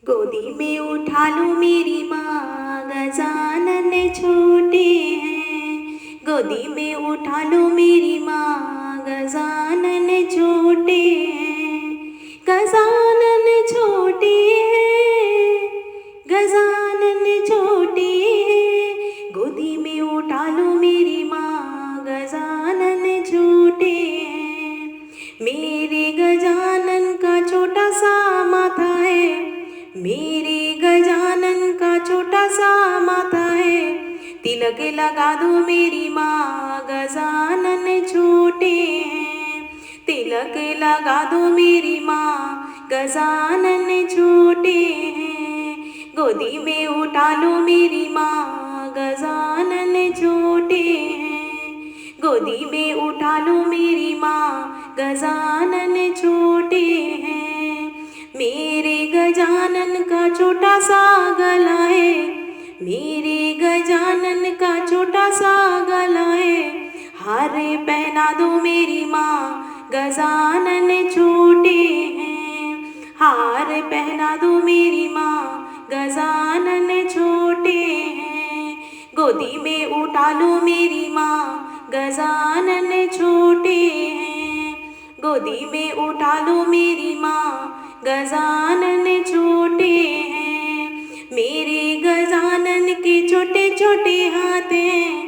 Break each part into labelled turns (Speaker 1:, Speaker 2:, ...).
Speaker 1: गोदी में उठा लो मेरी माँ, गजानन छोटे हैं। गोदी में उठा लो मेरी माँ, गजानन छोटे हैं। गजानन छोटे हैं, गजानन छोटे हैं। गोदी में उठा लो मेरी माँ, गजानन छोटे हैं। मेरे गजानन का छोटा सा माथा है, मेरे गजानन का छोटा सा माथा है। तिलक लगा दो मेरी माँ, गजानन छोटे हैं। तिलक लगा दो मेरी माँ, गजानन छोटे हैं। गोदी में उठा लो मेरी माँ, गजानन छोटे हैं। गोदी में उठा लो मेरी माँ, गजानन छोटे हैं। मेरे गजानन का छोटा सा गला है, मेरे गजानन का छोटा सा गला है। हार पहना दो मेरी माँ, गजानन छोटे हैं। हार पहना दो मेरी माँ, गजानन छोटे हैं। गोदी में उठा लो मेरी माँ, गजानन छोटे हैं। गोदी में उठा लो मेरी माँ, गजानन छोटे हैं। मेरे गजानन के छोटे छोटे हाथ हैं,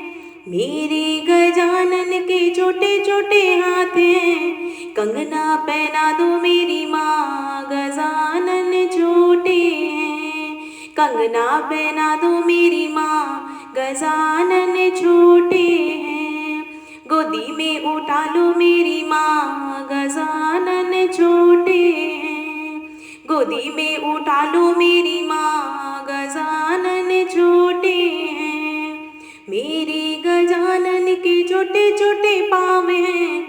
Speaker 1: मेरे गजानन के छोटे छोटे हाथ हैं। कंगना पहना दो मेरी माँ, गजानन छोटे हैं। कंगना पहना दो मेरी माँ, गजानन छोटे हैं। गोदी में उठा लो मेरी माँ, गजानन छोटे हैं। गोदी में उठा लो मेरी माँ, गजानन छोटे हैं। मेरे गजानन के छोटे छोटे पाँव हैं,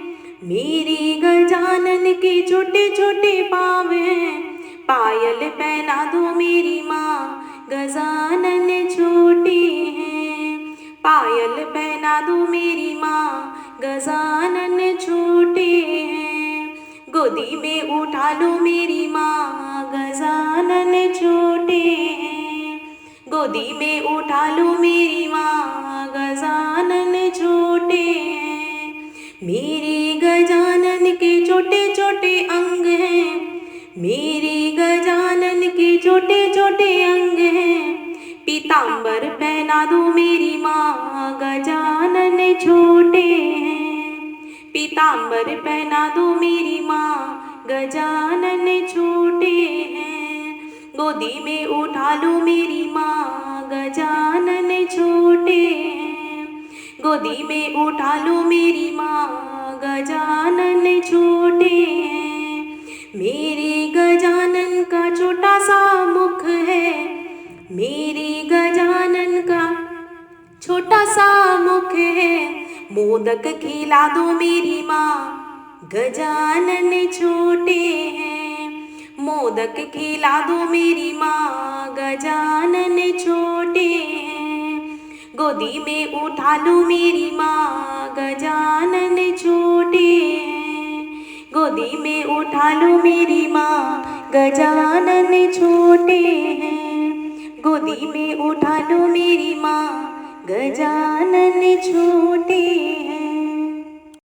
Speaker 1: मेरे गजानन के छोटे छोटे पाँव हैं। पायल पहना दो मेरी माँ, गजानन छोटे हैं। पायल पहना दो मेरी माँ, गजानन छोटे हैं। गोदी में उठा लो मेरी माँ, गजानन छोटे हैं। गोदी में उठा लो मेरी माँ, गजानन छोटे हैं। मेरे गजानन के छोटे छोटे अंग हैं, मेरे गजानन के छोटे छोटे अंग हैं। पीताम्बर पहना दो मेरी माँ, गजानन छोटे हैं। पीताम्बर पहना दो मेरी माँ, गजानन छोटे हैं। गोदी में उठा लो मेरी माँ, गजानन छोटे हैं। गोदी में उठा लो मेरी माँ, गजानन छोटे हैं। मेरे गजानन का छोटा सा मुख है, मेरे गजानन का छोटा सा मुख है। मोदक खिला दो मेरी माँ, गजानन छोटे हैं। मोदक खिला दो मेरी माँ, गजानन छोटे हैं। गोदी में उठा लो मेरी माँ, गजानन छोटे हैं। गोदी में उठा लो मेरी माँ, गजानन छोटे हैं। गोदी में उठा लो मेरी माँ, गजानन छोटे हैं।